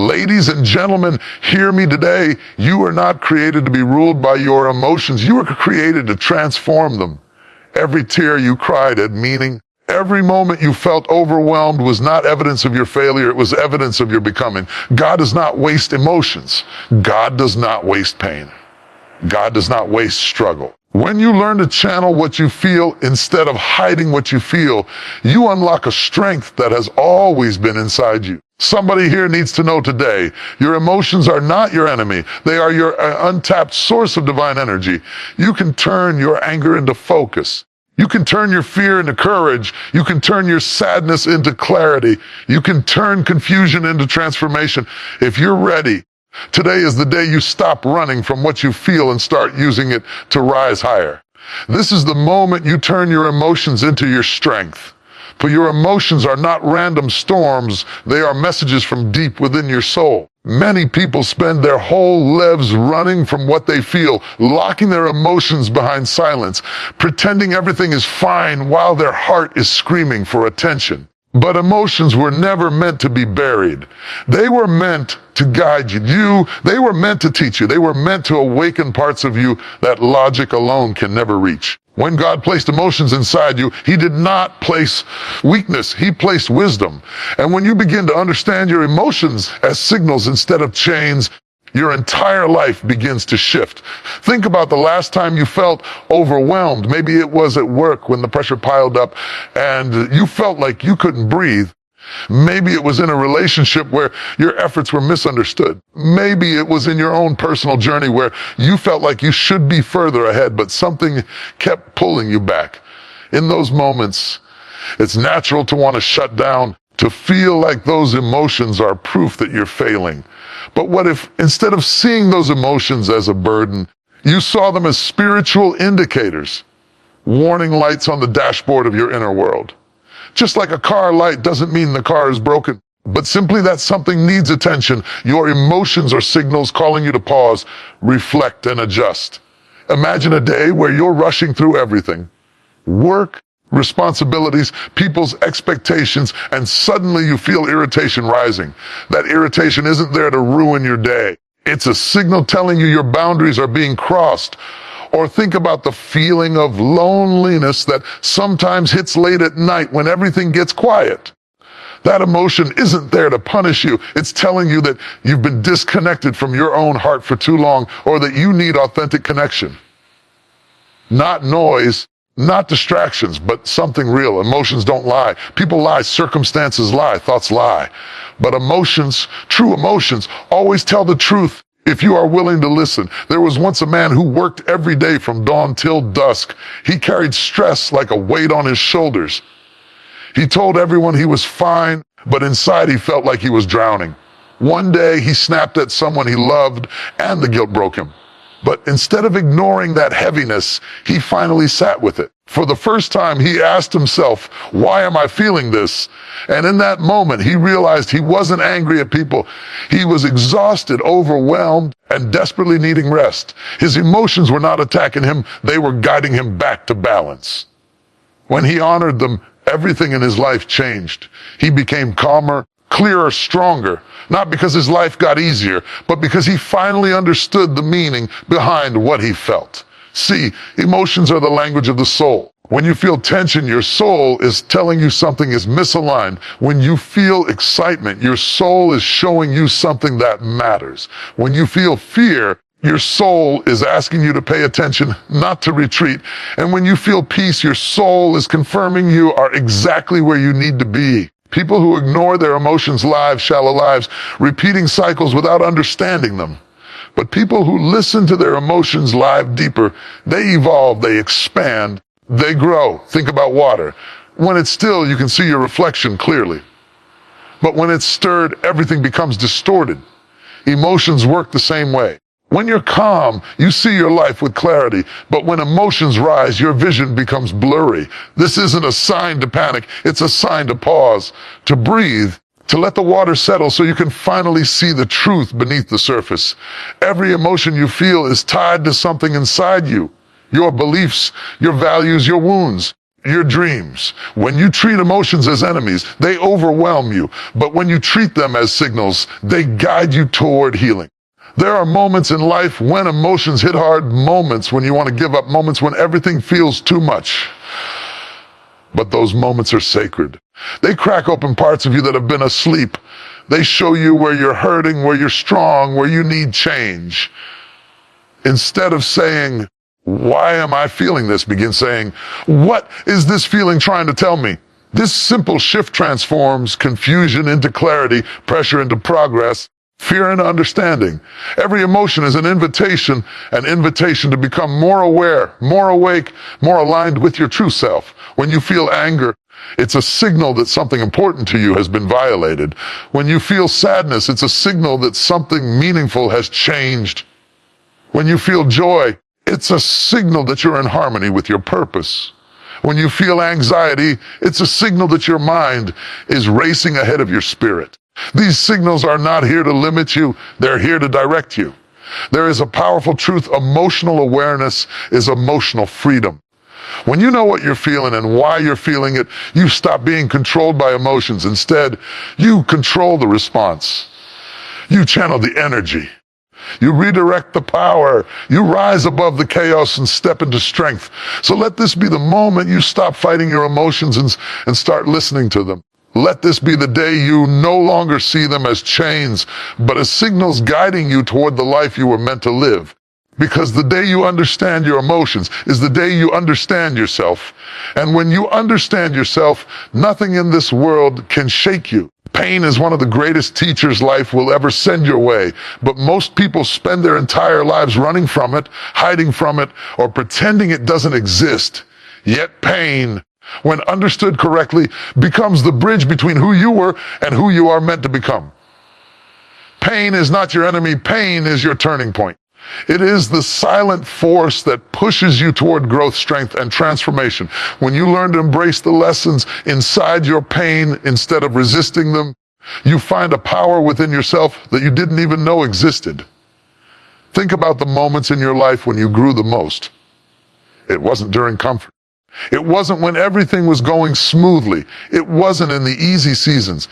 Ladies and gentlemen, hear me today. You are not created to be ruled by your emotions. You are created to transform them. Every tear you cried had meaning. Every moment you felt overwhelmed was not evidence of your failure, it was evidence of your becoming. God does not waste emotions. God does not waste pain. God does not waste struggle. When you learn to channel what you feel instead of hiding what you feel, you unlock a strength that has always been inside you. Somebody here needs to know today, your emotions are not your enemy. They are your untapped source of divine energy. You can turn your anger into focus. You can turn your fear into courage. You can turn your sadness into clarity. You can turn confusion into transformation. If you're ready, today is the day you stop running from what you feel and start using it to rise higher. This is the moment you turn your emotions into your strength. For your emotions are not random storms, they are messages from deep within your soul. Many people spend their whole lives running from what they feel, locking their emotions behind silence, pretending everything is fine while their heart is screaming for attention. But emotions were never meant to be buried. They were meant to guide you. They were meant to teach you. They were meant to awaken parts of you that logic alone can never reach. When God placed emotions inside you, He did not place weakness. He placed wisdom. And when you begin to understand your emotions as signals instead of chains, your entire life begins to shift. Think about the last time you felt overwhelmed. Maybe it was at work when the pressure piled up and you felt like you couldn't breathe. Maybe it was in a relationship where your efforts were misunderstood. Maybe it was in your own personal journey where you felt like you should be further ahead, but something kept pulling you back. In those moments, it's natural to want to shut down, to feel like those emotions are proof that you're failing. But what if, instead of seeing those emotions as a burden, you saw them as spiritual indicators, warning lights on the dashboard of your inner world? Just like a car light doesn't mean the car is broken, but simply that something needs attention. Your emotions are signals calling you to pause, reflect, and adjust. Imagine a day where you're rushing through everything. Work, responsibilities, people's expectations, and suddenly you feel irritation rising. That irritation isn't there to ruin your day. It's a signal telling you your boundaries are being crossed. Or think about the feeling of loneliness that sometimes hits late at night when everything gets quiet. That emotion isn't there to punish you. It's telling you that you've been disconnected from your own heart for too long, or that you need authentic connection. Not noise, not distractions, but something real. Emotions don't lie. People lie, circumstances lie, thoughts lie. But emotions, true emotions, always tell the truth if you are willing to listen. There was once a man who worked every day from dawn till dusk. He carried stress like a weight on his shoulders. He told everyone he was fine, but inside he felt like he was drowning. One day he snapped at someone he loved, and the guilt broke him. But instead of ignoring that heaviness, he finally sat with it. For the first time, he asked himself, why am I feeling this? And in that moment, he realized he wasn't angry at people. He was exhausted, overwhelmed, and desperately needing rest. His emotions were not attacking him. They were guiding him back to balance. When he honored them, everything in his life changed. He became calmer, clearer, stronger, not because his life got easier, but because he finally understood the meaning behind what he felt. See, emotions are the language of the soul. When you feel tension, your soul is telling you something is misaligned. When you feel excitement, your soul is showing you something that matters. When you feel fear, your soul is asking you to pay attention, not to retreat. And when you feel peace, your soul is confirming you are exactly where you need to be. People who ignore their emotions live shallow lives, repeating cycles without understanding them. But people who listen to their emotions live deeper, they evolve, they expand, they grow. Think about water. When it's still, you can see your reflection clearly. But when it's stirred, everything becomes distorted. Emotions work the same way. When you're calm, you see your life with clarity. But when emotions rise, your vision becomes blurry. This isn't a sign to panic. It's a sign to pause, to breathe, to let the water settle so you can finally see the truth beneath the surface. Every emotion you feel is tied to something inside you. Your beliefs, your values, your wounds. your dreams. When you treat emotions as enemies, they overwhelm you. But when you treat them as signals, they guide you toward healing. There are moments in life when emotions hit hard, moments when you want to give up, moments when everything feels too much. But those moments are sacred. They crack open parts of you that have been asleep. They show you where you're hurting, where you're strong, where you need change. Instead of saying, "Why am I feeling this?" begin saying, "What is this feeling trying to tell me?" This simple shift transforms confusion into clarity, pressure into progress, fear into understanding. Every emotion is an invitation to become more aware, more awake, more aligned with your true self. When you feel anger, it's a signal that something important to you has been violated. When you feel sadness, it's a signal that something meaningful has changed. When you feel joy, it's a signal that you're in harmony with your purpose. When you feel anxiety, it's a signal that your mind is racing ahead of your spirit. These signals are not here to limit you, they're here to direct you. There is a powerful truth: emotional awareness is emotional freedom. When you know what you're feeling and why you're feeling it, you stop being controlled by emotions. Instead, you control the response. You channel the energy. You redirect the power. You rise above the chaos and step into strength. So let this be the moment you stop fighting your emotions and start listening to them. Let this be the day you no longer see them as chains, but as signals guiding you toward the life you were meant to live. Because the day you understand your emotions is the day you understand yourself. And when you understand yourself, nothing in this world can shake you. Pain is one of the greatest teachers life will ever send your way, but most people spend their entire lives running from it, hiding from it, or pretending it doesn't exist. Yet pain, when understood correctly, becomes the bridge between who you were and who you are meant to become. Pain is not your enemy. Pain is your turning point. It is the silent force that pushes you toward growth, strength, and transformation. When you learn to embrace the lessons inside your pain instead of resisting them, you find a power within yourself that you didn't even know existed. Think about the moments in your life when you grew the most. It wasn't during comfort. It wasn't when everything was going smoothly. It wasn't in the easy seasons.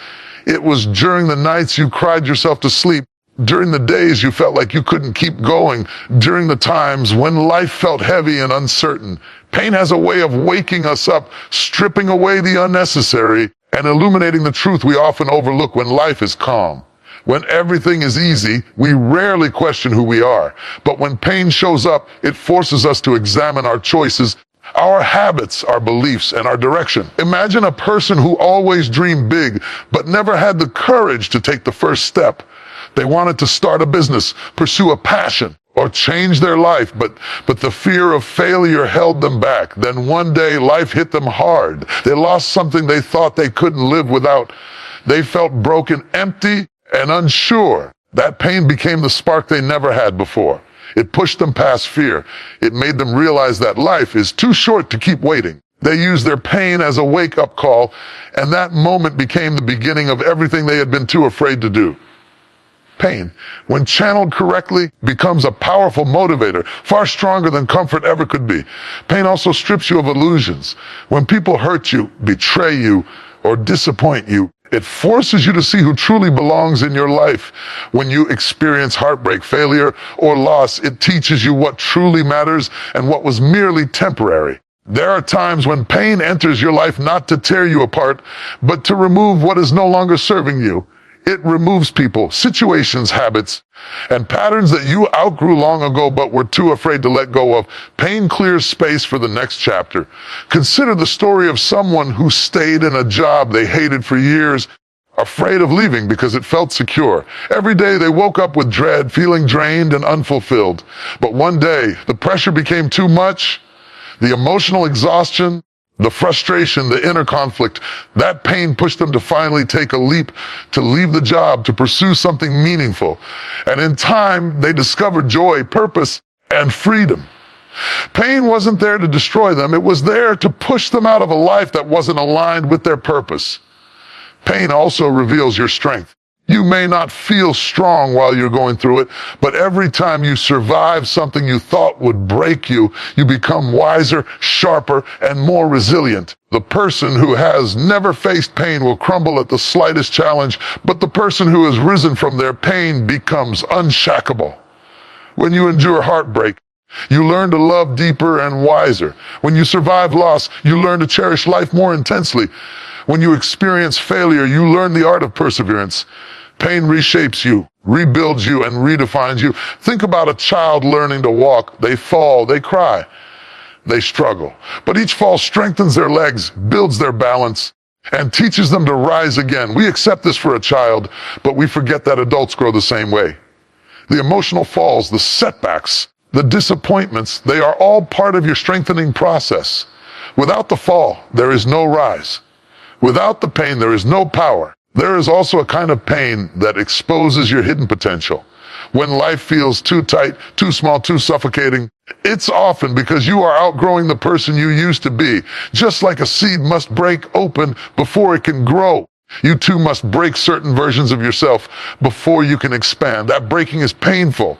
It was during the nights you cried yourself to sleep, during the days you felt like you couldn't keep going, during the times when life felt heavy and uncertain. Pain has a way of waking us up, stripping away the unnecessary, and illuminating the truth we often overlook when life is calm. When everything is easy, we rarely question who we are. But when pain shows up, it forces us to examine our choices, our habits, our beliefs, and our direction. Imagine a person who always dreamed big, but never had the courage to take the first step. They wanted to start a business, pursue a passion, or change their life, but the fear of failure held them back. Then one day, life hit them hard. They lost something they thought they couldn't live without. They felt broken, empty, and unsure. That pain became the spark they never had before. It pushed them past fear. It made them realize that life is too short to keep waiting. They used their pain as a wake-up call, and that moment became the beginning of everything they had been too afraid to do. Pain, when channeled correctly, becomes a powerful motivator, far stronger than comfort ever could be. Pain also strips you of illusions. When people hurt you, betray you, or disappoint you, it forces you to see who truly belongs in your life. When you experience heartbreak, failure, or loss, it teaches you what truly matters and what was merely temporary. There are times when pain enters your life not to tear you apart, but to remove what is no longer serving you. It removes people, situations, habits, and patterns that you outgrew long ago but were too afraid to let go of. Pain clears space for the next chapter. Consider the story of someone who stayed in a job they hated for years, afraid of leaving because it felt secure. Every day they woke up with dread, feeling drained and unfulfilled. But one day, the pressure became too much, the emotional exhaustion, the frustration, the inner conflict. That pain pushed them to finally take a leap, to leave the job, to pursue something meaningful. And in time, they discovered joy, purpose, and freedom. Pain wasn't there to destroy them. It was there to push them out of a life that wasn't aligned with their purpose. Pain also reveals your strength. You may not feel strong while you're going through it, but every time you survive something you thought would break you, you become wiser, sharper, and more resilient. The person who has never faced pain will crumble at the slightest challenge, but the person who has risen from their pain becomes unshackable. When you endure heartbreak, you learn to love deeper and wiser. When you survive loss, you learn to cherish life more intensely. When you experience failure, you learn the art of perseverance. Pain reshapes you, rebuilds you, and redefines you. Think about a child learning to walk. They fall, they cry, they struggle. But each fall strengthens their legs, builds their balance, and teaches them to rise again. We accept this for a child, but we forget that adults grow the same way. The emotional falls, the setbacks, the disappointments, they are all part of your strengthening process. Without the fall, there is no rise. Without the pain, there is no power. There is also a kind of pain that exposes your hidden potential. When life feels too tight, too small, too suffocating, it's often because you are outgrowing the person you used to be. Just like a seed must break open before it can grow, you too must break certain versions of yourself before you can expand. That breaking is painful,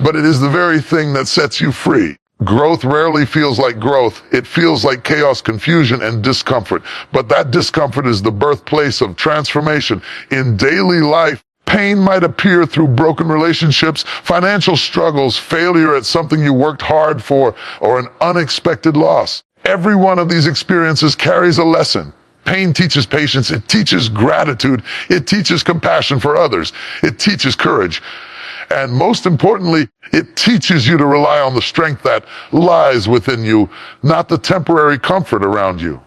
but it is the very thing that sets you free. Growth rarely feels like growth. It feels like chaos, confusion, and discomfort. But that discomfort is the birthplace of transformation. In daily life, pain might appear through broken relationships, financial struggles, failure at something you worked hard for, or an unexpected loss. Every one of these experiences carries a lesson. Pain teaches patience. It teaches gratitude. It teaches compassion for others. It teaches courage. And most importantly, it teaches you to rely on the strength that lies within you, not the temporary comfort around you.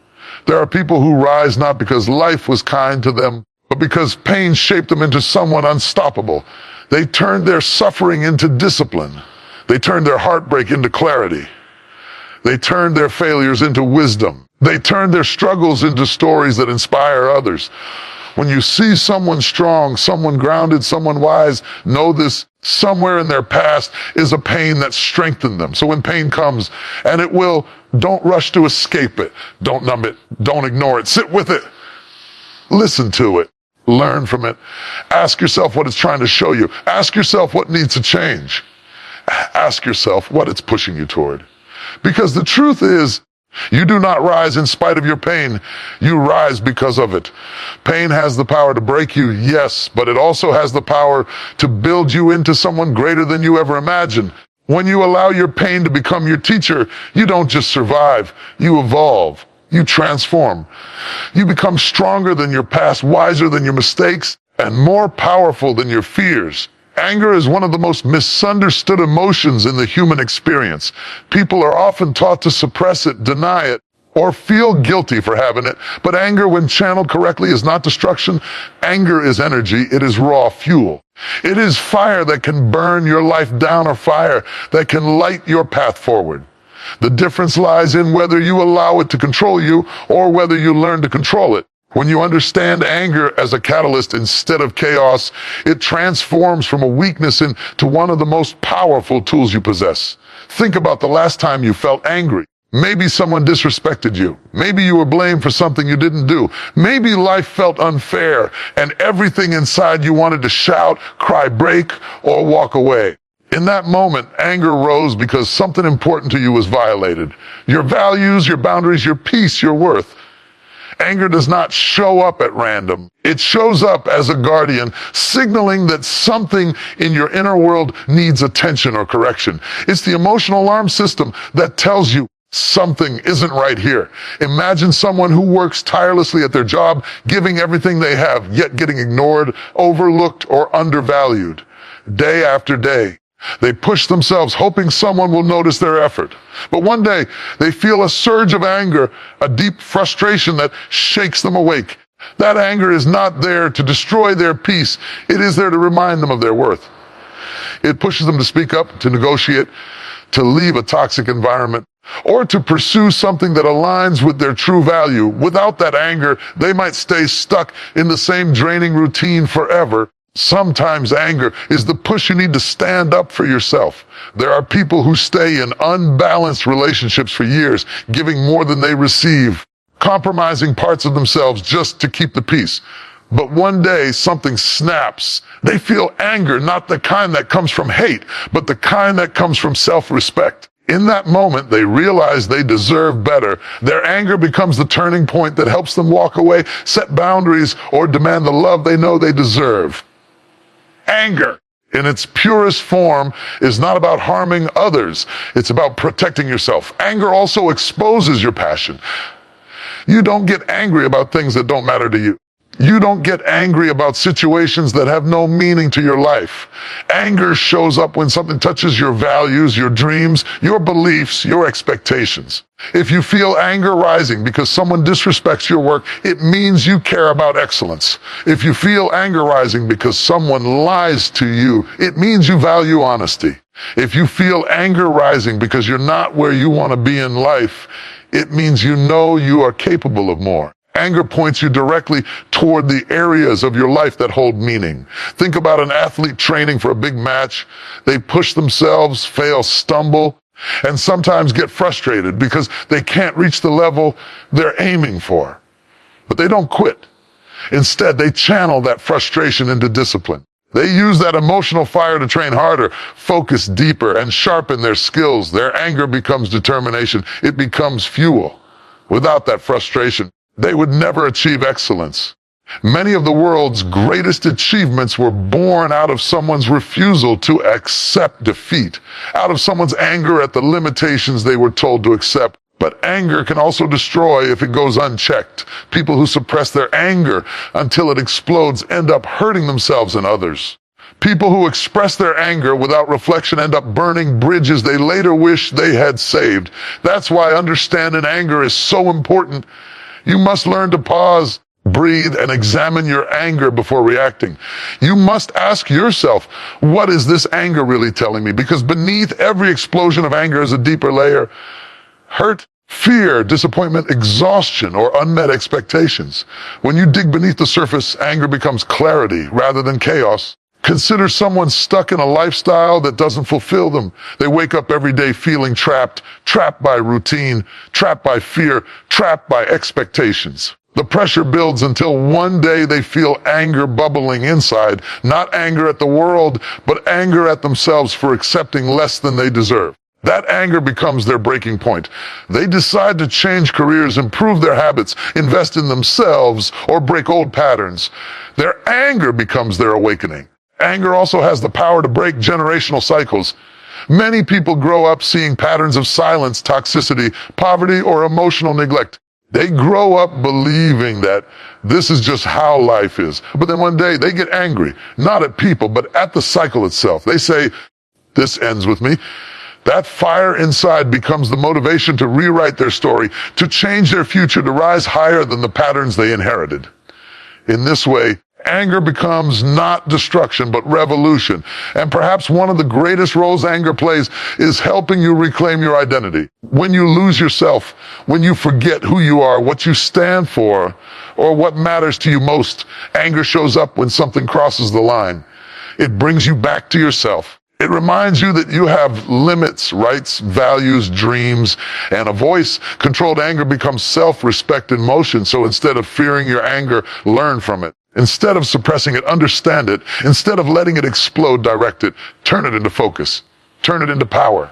There are people who rise not because life was kind to them, but because pain shaped them into someone unstoppable. They turned their suffering into discipline. They turned their heartbreak into clarity. They turned their failures into wisdom. They turned their struggles into stories that inspire others. When you see someone strong, someone grounded, someone wise, know this: somewhere in their past is a pain that strengthened them. So when pain comes, and it will, don't rush to escape it. Don't numb it. Don't ignore it. Sit with it. Listen to it. Learn from it. Ask yourself what it's trying to show you. Ask yourself what needs to change. Ask yourself what it's pushing you toward. Because the truth is, you do not rise in spite of your pain. You rise because of it. Pain has the power to break you, yes, but it also has the power to build you into someone greater than you ever imagined. When you allow your pain to become your teacher, you don't just survive, you evolve, you transform. You become stronger than your past, wiser than your mistakes, and more powerful than your fears. Anger is one of the most misunderstood emotions in the human experience. People are often taught to suppress it, deny it, or feel guilty for having it. But anger, when channeled correctly, is not destruction. Anger is energy. It is raw fuel. It is fire that can burn your life down, or fire that can light your path forward. The difference lies in whether you allow it to control you or whether you learn to control it. When you understand anger as a catalyst instead of chaos, it transforms from a weakness into one of the most powerful tools you possess. Think about the last time you felt angry. Maybe someone disrespected you. Maybe you were blamed for something you didn't do. Maybe life felt unfair and everything inside you wanted to shout, cry, break, or walk away. In that moment, anger rose because something important to you was violated. Your values, your boundaries, your peace, your worth. Anger does not show up at random. It shows up as a guardian, signaling that something in your inner world needs attention or correction. It's the emotional alarm system that tells you something isn't right here. Imagine someone who works tirelessly at their job, giving everything they have, yet getting ignored, overlooked, or undervalued. Day after day, they push themselves, hoping someone will notice their effort. But one day, they feel a surge of anger, a deep frustration that shakes them awake. That anger is not there to destroy their peace. It is there to remind them of their worth. It pushes them to speak up, to negotiate, to leave a toxic environment, or to pursue something that aligns with their true value. Without that anger, they might stay stuck in the same draining routine forever. Sometimes anger is the push you need to stand up for yourself. There are people who stay in unbalanced relationships for years, giving more than they receive, compromising parts of themselves just to keep the peace. But one day something snaps. They feel anger, not the kind that comes from hate, but the kind that comes from self-respect. In that moment, they realize they deserve better. Their anger becomes the turning point that helps them walk away, set boundaries, or demand the love they know they deserve. Anger, in its purest form, is not about harming others. It's about protecting yourself. Anger also exposes your passion. You don't get angry about things that don't matter to you. You don't get angry about situations that have no meaning to your life. Anger shows up when something touches your values, your dreams, your beliefs, your expectations. If you feel anger rising because someone disrespects your work, it means you care about excellence. If you feel anger rising because someone lies to you, it means you value honesty. If you feel anger rising because you're not where you want to be in life, it means you know you are capable of more. Anger points you directly toward the areas of your life that hold meaning. Think about an athlete training for a big match. They push themselves, fail, stumble, and sometimes get frustrated because they can't reach the level they're aiming for. But they don't quit. Instead, they channel that frustration into discipline. They use that emotional fire to train harder, focus deeper, and sharpen their skills. Their anger becomes determination. It becomes fuel. Without that frustration, they would never achieve excellence. Many of the world's greatest achievements were born out of someone's refusal to accept defeat, out of someone's anger at the limitations they were told to accept. But anger can also destroy if it goes unchecked. People who suppress their anger until it explodes end up hurting themselves and others. People who express their anger without reflection end up burning bridges they later wish they had saved. That's why understanding anger is so important. You must learn to pause, breathe, and examine your anger before reacting. You must ask yourself, what is this anger really telling me? Because beneath every explosion of anger is a deeper layer. Hurt, fear, disappointment, exhaustion, or unmet expectations. When you dig beneath the surface, anger becomes clarity rather than chaos. Consider someone stuck in a lifestyle that doesn't fulfill them. They wake up every day feeling trapped, trapped by routine, trapped by fear, trapped by expectations. The pressure builds until one day they feel anger bubbling inside, not anger at the world, but anger at themselves for accepting less than they deserve. That anger becomes their breaking point. They decide to change careers, improve their habits, invest in themselves, or break old patterns. Their anger becomes their awakening. Anger also has the power to break generational cycles. Many people grow up seeing patterns of silence, toxicity, poverty, or emotional neglect. They grow up believing that this is just how life is. But then one day they get angry, not at people, but at the cycle itself. They say, this ends with me. That fire inside becomes the motivation to rewrite their story, to change their future, to rise higher than the patterns they inherited. In this way, anger becomes not destruction, but revolution. And perhaps one of the greatest roles anger plays is helping you reclaim your identity. When you lose yourself, when you forget who you are, what you stand for, or what matters to you most, anger shows up when something crosses the line. It brings you back to yourself. It reminds you that you have limits, rights, values, dreams, and a voice. Controlled anger becomes self-respect in motion. So instead of fearing your anger, learn from it. Instead of suppressing it, understand it. Instead of letting it explode, direct it. Turn it into focus. Turn it into power.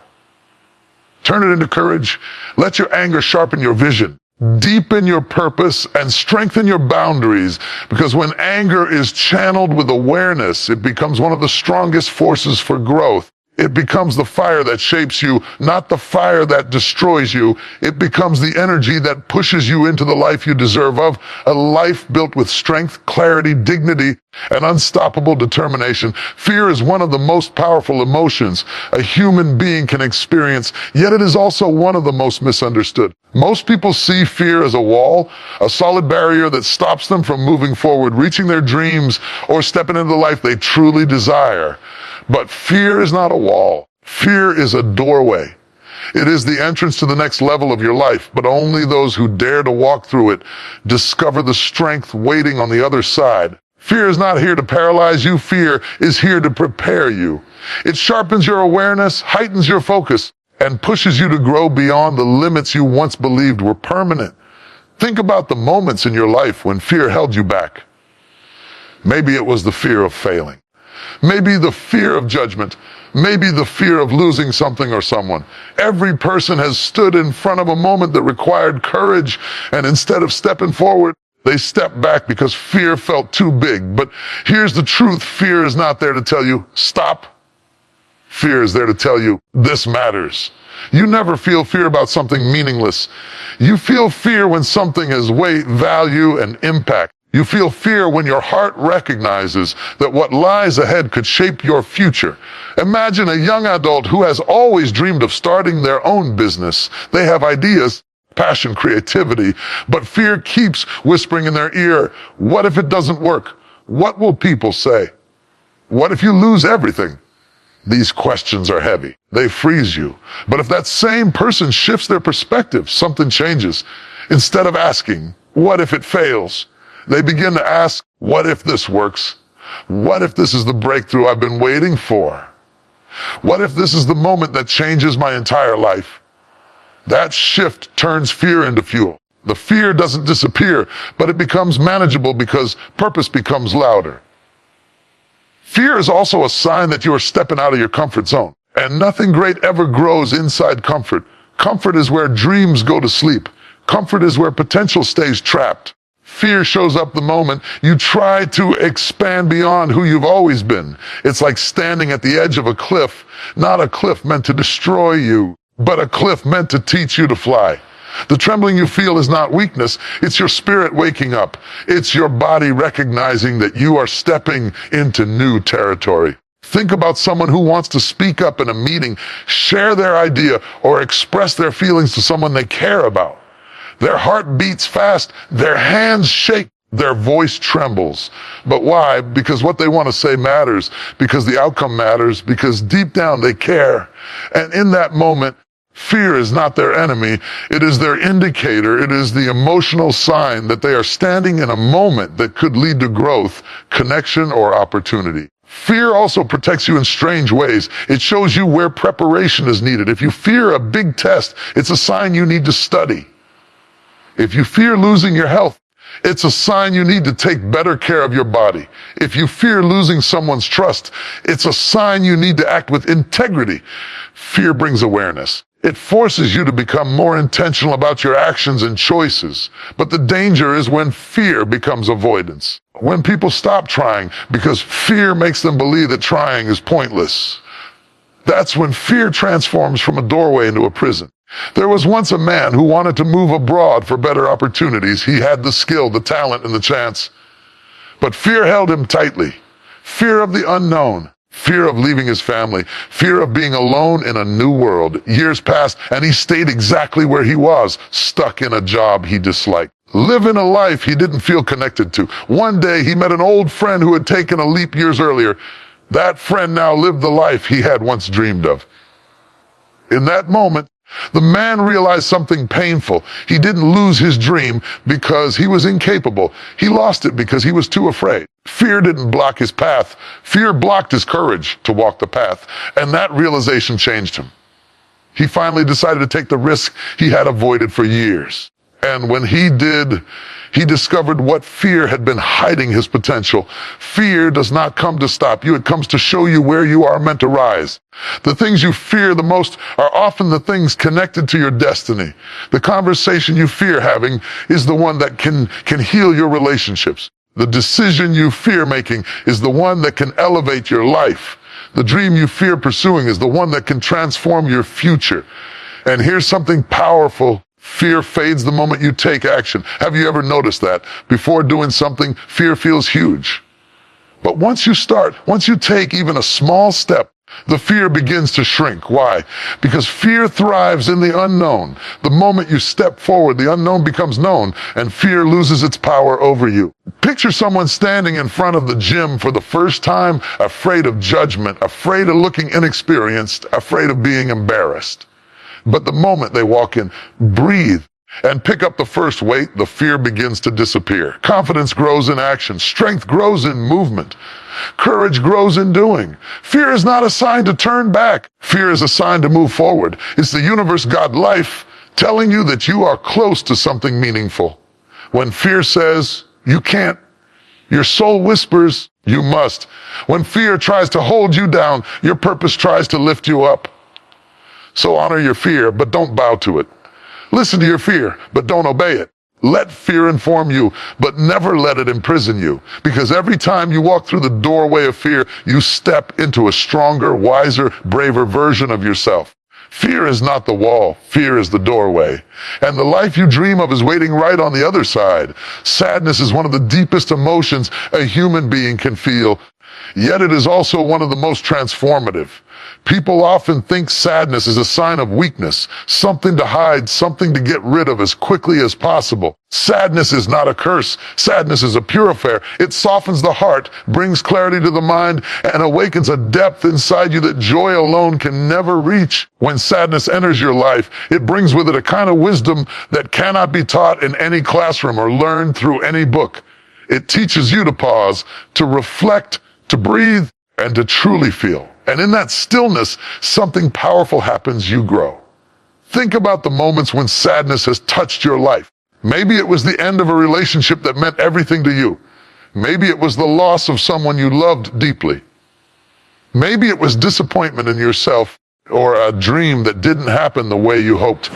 Turn it into courage. Let your anger sharpen your vision. Deepen your purpose and strengthen your boundaries, because when anger is channeled with awareness, it becomes one of the strongest forces for growth. It becomes the fire that shapes you, not the fire that destroys you. It becomes the energy that pushes you into the life you deserve of, a life built with strength, clarity, dignity, and unstoppable determination. Fear is one of the most powerful emotions a human being can experience, yet it is also one of the most misunderstood. Most people see fear as a wall, a solid barrier that stops them from moving forward, reaching their dreams, or stepping into the life they truly desire. But fear is not a wall. Fear is a doorway. It is the entrance to the next level of your life, but only those who dare to walk through it discover the strength waiting on the other side. Fear is not here to paralyze you. Fear is here to prepare you. It sharpens your awareness, heightens your focus, and pushes you to grow beyond the limits you once believed were permanent. Think about the moments in your life when fear held you back. Maybe it was the fear of failing. Maybe the fear of judgment. Maybe the fear of losing something or someone. Every person has stood in front of a moment that required courage, and instead of stepping forward, they stepped back because fear felt too big. But here's the truth. Fear is not there to tell you, stop. Fear is there to tell you, this matters. You never feel fear about something meaningless. You feel fear when something has weight, value, and impact. You feel fear when your heart recognizes that what lies ahead could shape your future. Imagine a young adult who has always dreamed of starting their own business. They have ideas, passion, creativity, but fear keeps whispering in their ear, what if it doesn't work? What will people say? What if you lose everything? These questions are heavy. They freeze you. But if that same person shifts their perspective, something changes. Instead of asking, what if it fails? They begin to ask, what if this works? What if this is the breakthrough I've been waiting for? What if this is the moment that changes my entire life? That shift turns fear into fuel. The fear doesn't disappear, but it becomes manageable because purpose becomes louder. Fear is also a sign that you are stepping out of your comfort zone. And nothing great ever grows inside comfort. Comfort is where dreams go to sleep. Comfort is where potential stays trapped. Fear shows up the moment you try to expand beyond who you've always been. It's like standing at the edge of a cliff, not a cliff meant to destroy you, but a cliff meant to teach you to fly. The trembling you feel is not weakness, it's your spirit waking up. It's your body recognizing that you are stepping into new territory. Think about someone who wants to speak up in a meeting, share their idea, or express their feelings to someone they care about. Their heart beats fast, their hands shake, their voice trembles. But why? Because what they want to say matters, because the outcome matters, because deep down they care. And in that moment, fear is not their enemy, it is their indicator, it is the emotional sign that they are standing in a moment that could lead to growth, connection, or opportunity. Fear also protects you in strange ways. It shows you where preparation is needed. If you fear a big test, it's a sign you need to study. If you fear losing your health, it's a sign you need to take better care of your body. If you fear losing someone's trust, it's a sign you need to act with integrity. Fear brings awareness. It forces you to become more intentional about your actions and choices. But the danger is when fear becomes avoidance. When people stop trying because fear makes them believe that trying is pointless. That's when fear transforms from a doorway into a prison. There was once a man who wanted to move abroad for better opportunities. He had the skill, the talent, and the chance. But fear held him tightly. Fear of the unknown. Fear of leaving his family. Fear of being alone in a new world. Years passed, and he stayed exactly where he was, stuck in a job he disliked, living a life he didn't feel connected to. One day, he met an old friend who had taken a leap years earlier. That friend now lived the life he had once dreamed of. In that moment, the man realized something painful. He didn't lose his dream because he was incapable. He lost it because he was too afraid. Fear didn't block his path. Fear blocked his courage to walk the path. And that realization changed him. He finally decided to take the risk he had avoided for years. And when he did, he discovered what fear had been hiding his potential. Fear does not come to stop you. It comes to show you where you are meant to rise. The things you fear the most are often the things connected to your destiny. The conversation you fear having is the one that can heal your relationships. The decision you fear making is the one that can elevate your life. The dream you fear pursuing is the one that can transform your future. And here's something powerful. Fear fades the moment you take action. Have you ever noticed that? Before doing something, fear feels huge. But once you start, once you take even a small step, the fear begins to shrink. Why? Because fear thrives in the unknown. The moment you step forward, the unknown becomes known, and fear loses its power over you. Picture someone standing in front of the gym for the first time, afraid of judgment, afraid of looking inexperienced, afraid of being embarrassed. But the moment they walk in, breathe, and pick up the first weight, the fear begins to disappear. Confidence grows in action. Strength grows in movement. Courage grows in doing. Fear is not a sign to turn back. Fear is a sign to move forward. It's the universe, God, life, telling you that you are close to something meaningful. When fear says, you can't, Your soul whispers, you must. When fear tries to hold you down, your purpose tries to lift you up. So honor your fear, but don't bow to it. Listen to your fear, but don't obey it. Let fear inform you, but never let it imprison you. Because every time you walk through the doorway of fear, you step into a stronger, wiser, braver version of yourself. Fear is not the wall, fear is the doorway. And the life you dream of is waiting right on the other side. Sadness is one of the deepest emotions a human being can feel, yet it is also one of the most transformative. People often think sadness is a sign of weakness, something to hide, something to get rid of as quickly as possible. Sadness is not a curse. Sadness is a purifier. It softens the heart, brings clarity to the mind, and awakens a depth inside you that joy alone can never reach. When sadness enters your life, it brings with it a kind of wisdom that cannot be taught in any classroom or learned through any book. It teaches you to pause, to reflect, to breathe, and to truly feel. And in that stillness, something powerful happens, you grow. Think about the moments when sadness has touched your life. Maybe it was the end of a relationship that meant everything to you. Maybe it was the loss of someone you loved deeply. Maybe it was disappointment in yourself or a dream that didn't happen the way you hoped.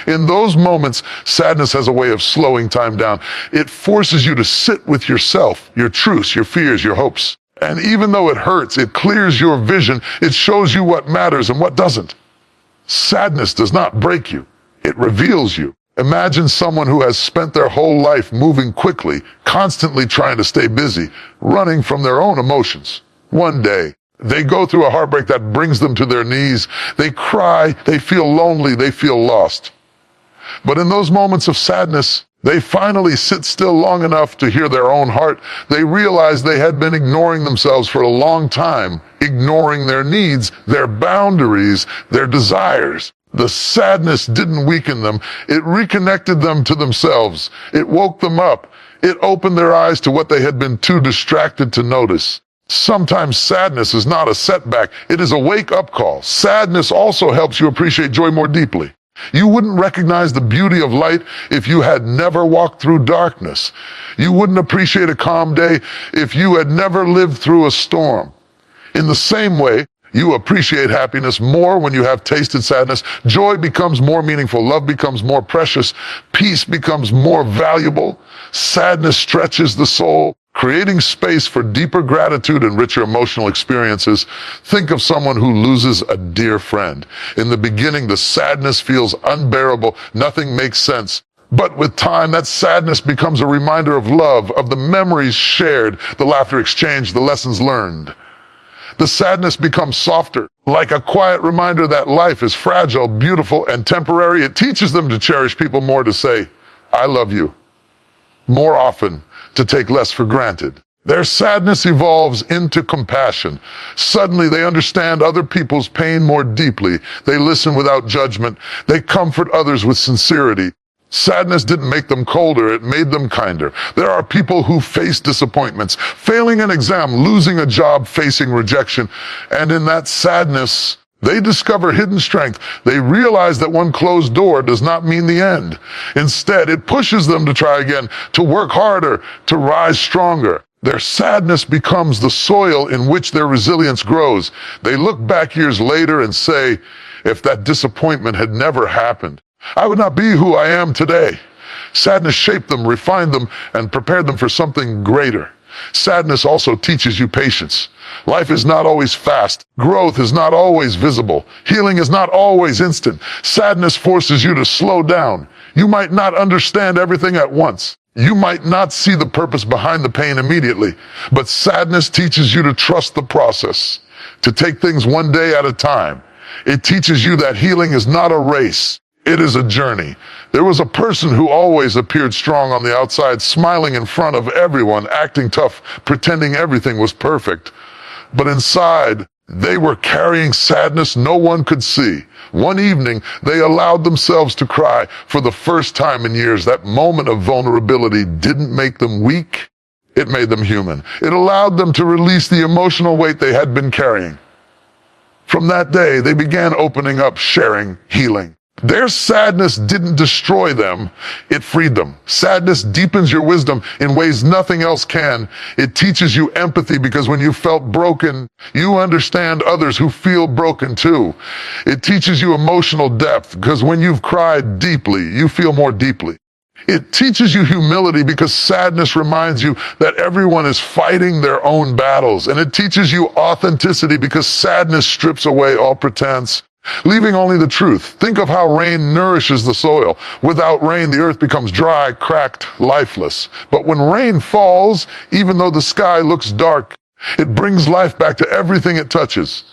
In those moments, sadness has a way of slowing time down. It forces you to sit with yourself, your truths, your fears, your hopes. And even though it hurts, it clears your vision. It shows you what matters and what doesn't. Sadness does not break you. It reveals you. Imagine someone who has spent their whole life moving quickly, constantly trying to stay busy, running from their own emotions. One day, they go through a heartbreak that brings them to their knees. They cry, they feel lonely, they feel lost. But in those moments of sadness, they finally sit still long enough to hear their own heart. They realize they had been ignoring themselves for a long time, ignoring their needs, their boundaries, their desires. The sadness didn't weaken them. It reconnected them to themselves. It woke them up. It opened their eyes to what they had been too distracted to notice. Sometimes sadness is not a setback. It is a wake-up call. Sadness also helps you appreciate joy more deeply. You wouldn't recognize the beauty of light if you had never walked through darkness. You wouldn't appreciate a calm day if you had never lived through a storm. In the same way, you appreciate happiness more when you have tasted sadness. Joy becomes more meaningful. Love becomes more precious. Peace becomes more valuable. Sadness stretches the soul, creating space for deeper gratitude and richer emotional experiences. Think of someone who loses a dear friend. In the beginning, the sadness feels unbearable. Nothing makes sense. But with time, that sadness becomes a reminder of love, of the memories shared, the laughter exchanged, the lessons learned. The sadness becomes softer, like a quiet reminder that life is fragile, beautiful, and temporary. It teaches them to cherish people more, to say, I love you, more often, to take less for granted. Their sadness evolves into compassion. Suddenly they understand other people's pain more deeply. They listen without judgment. They comfort others with sincerity. Sadness didn't make them colder, it made them kinder. There are people who face disappointments, failing an exam, losing a job, facing rejection. And in that sadness, they discover hidden strength. They realize that one closed door does not mean the end. Instead, it pushes them to try again, to work harder, to rise stronger. Their sadness becomes the soil in which their resilience grows. They look back years later and say, if that disappointment had never happened, I would not be who I am today. Sadness shaped them, refined them, and prepared them for something greater. Sadness also teaches you patience. Life is not always fast. Growth is not always visible. Healing is not always instant. Sadness forces you to slow down. You might not understand everything at once. You might not see the purpose behind the pain immediately, but sadness teaches you to trust the process, to take things one day at a time. It teaches you that healing is not a race. It is a journey. There was a person who always appeared strong on the outside, smiling in front of everyone, acting tough, pretending everything was perfect. But inside, they were carrying sadness no one could see. One evening, they allowed themselves to cry for the first time in years. That moment of vulnerability didn't make them weak. It made them human. It allowed them to release the emotional weight they had been carrying. From that day, they began opening up, sharing, healing. Their sadness didn't destroy them, it freed them. Sadness deepens your wisdom in ways nothing else can. It teaches you empathy because when you felt broken, you understand others who feel broken too. It teaches you emotional depth because when you've cried deeply, you feel more deeply. It teaches you humility because sadness reminds you that everyone is fighting their own battles. And it teaches you authenticity because sadness strips away all pretense, leaving only the truth. Think of how rain nourishes the soil. Without rain, the earth becomes dry, cracked, lifeless. But when rain falls, even though the sky looks dark, it brings life back to everything it touches.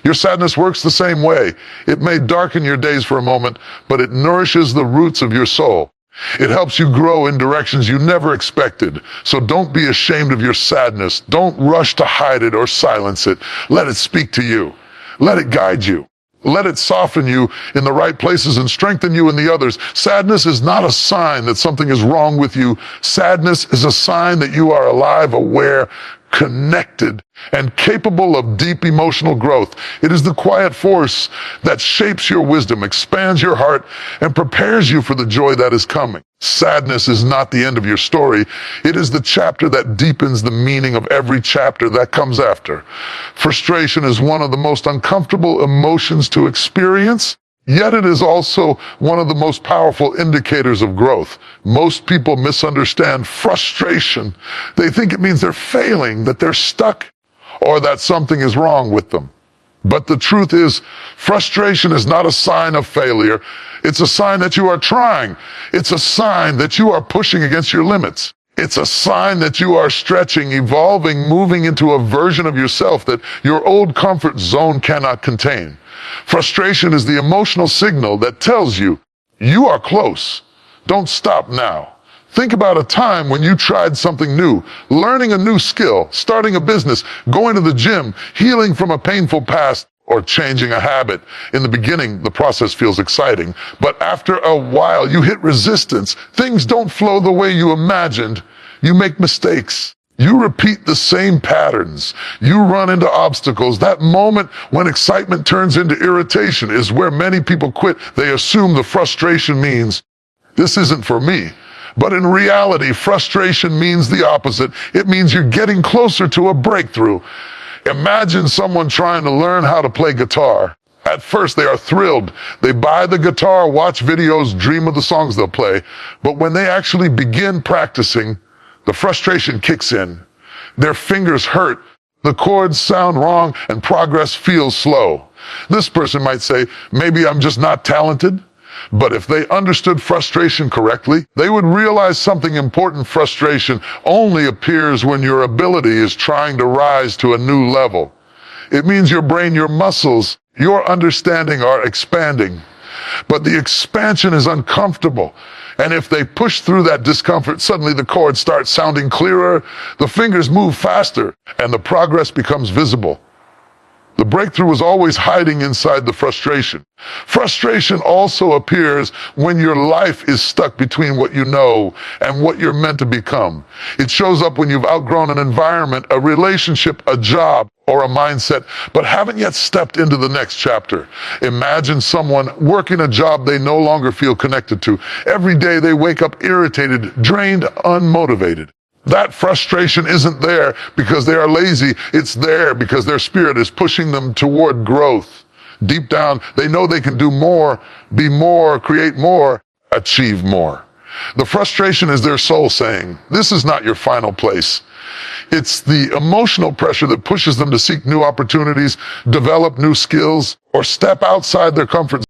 Your sadness works the same way. It may darken your days for a moment, but it nourishes the roots of your soul. It helps you grow in directions you never expected. So don't be ashamed of your sadness. Don't rush to hide it or silence it. Let it speak to you. Let it guide you. Let it soften you in the right places and strengthen you in the others. Sadness is not a sign that something is wrong with you. Sadness is a sign that you are alive, aware, connected, and capable of deep emotional growth. It is the quiet force that shapes your wisdom, expands your heart, and prepares you for the joy that is coming. Sadness is not the end of your story. It is the chapter that deepens the meaning of every chapter that comes after. Frustration is one of the most uncomfortable emotions to experience, yet it is also one of the most powerful indicators of growth. Most people misunderstand frustration. They think it means they're failing, that they're stuck, or that something is wrong with them. But the truth is, frustration is not a sign of failure. It's a sign that you are trying. It's a sign that you are pushing against your limits. It's a sign that you are stretching, evolving, moving into a version of yourself that your old comfort zone cannot contain. Frustration is the emotional signal that tells you, you are close. Don't stop now. Think about a time when you tried something new, learning a new skill, starting a business, going to the gym, healing from a painful past, or changing a habit. In the beginning, the process feels exciting, but after a while you hit resistance. Things don't flow the way you imagined. You make mistakes. You repeat the same patterns. You run into obstacles. That moment when excitement turns into irritation is where many people quit. They assume the frustration means, this isn't for me. But in reality, frustration means the opposite. It means you're getting closer to a breakthrough. Imagine someone trying to learn how to play guitar. At first, they are thrilled. They buy the guitar, watch videos, dream of the songs they'll play. But when they actually begin practicing, the frustration kicks in. Their fingers hurt. The chords sound wrong and progress feels slow. This person might say, maybe I'm just not talented. But if they understood frustration correctly, they would realize something important. Frustration only appears when your ability is trying to rise to a new level. It means your brain, your muscles, your understanding are expanding. But the expansion is uncomfortable. And if they push through that discomfort, suddenly the chords start sounding clearer, the fingers move faster, and the progress becomes visible. The breakthrough is always hiding inside the frustration. Frustration also appears when your life is stuck between what you know and what you're meant to become. It shows up when you've outgrown an environment, a relationship, a job, or a mindset, but haven't yet stepped into the next chapter. Imagine someone working a job they no longer feel connected to. Every day they wake up irritated, drained, unmotivated. That frustration isn't there because they are lazy. It's there because their spirit is pushing them toward growth. Deep down, they know they can do more, be more, create more, achieve more. The frustration is their soul saying, this is not your final place. It's the emotional pressure that pushes them to seek new opportunities, develop new skills, or step outside their comfort zone.